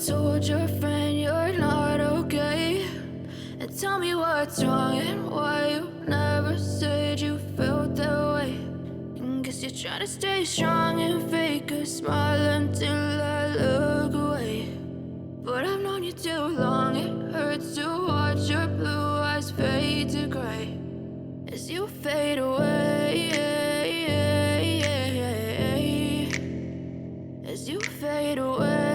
told your friend you're not okay, and tell me what's wrong and why you never said you felt that way. And guess you're trying to stay strong and fake a smile until I look away. But I've known you too long, it hurts to watch your blue eyes fade to gray as you fade away, as you fade away.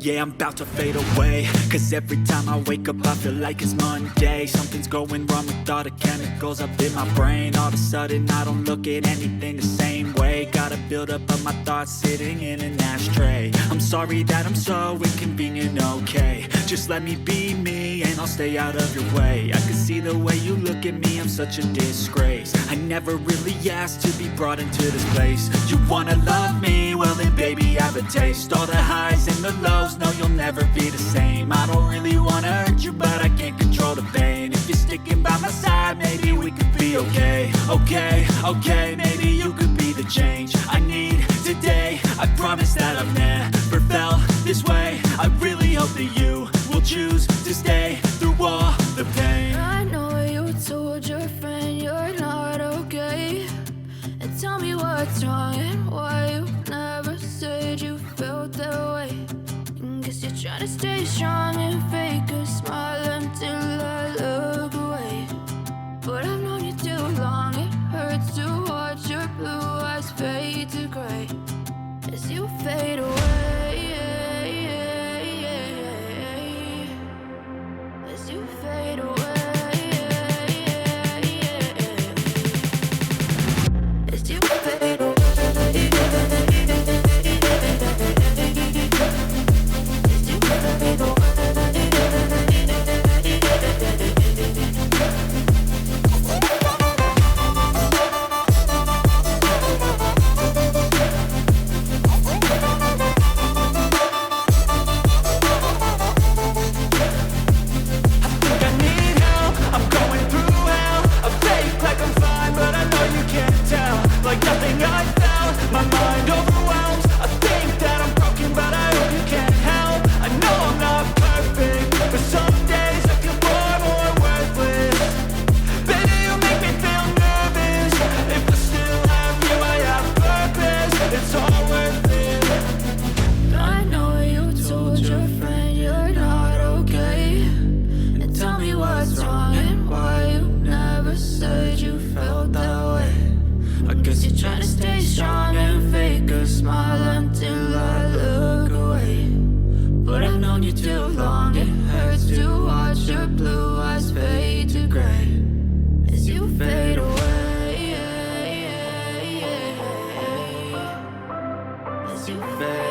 Yeah, I'm about to fade away, cause every time I wake up I feel like it's Monday. Something's going wrong with all the chemicals up in my brain. All of a sudden I don't look at anything the same way. Gotta build up of my thoughts sitting in an ashtray. I'm sorry that I'm so inconvenient, okay. Just let me be me and I'll stay out of your way. I can see the way you look at me, I'm such a disgrace. I never really asked to be brought into this place. You wanna love me? Well then baby have a taste. All the highs and the lows, no you'll never be the same. I don't really wanna hurt you but I can't control the pain. If you're sticking by my side maybe we could be okay. Okay, maybe you could be the change I need today. I promise that I've never felt this way. I really hope that you will choose to stay through all the pain. I know you told your friend you're not okay, and tell me what's wrong and why you never said you felt that way. And guess you're trying to stay strong and fake a smile until I look away. But I've known you too long, it hurts to watch your blue eyes fade to gray as you fade away, as you fade away, as you fade away. Trying to stay strong and fake a smile until I look away. But I've known you too long, it hurts to watch your blue eyes fade to gray as you fade away, as you fade.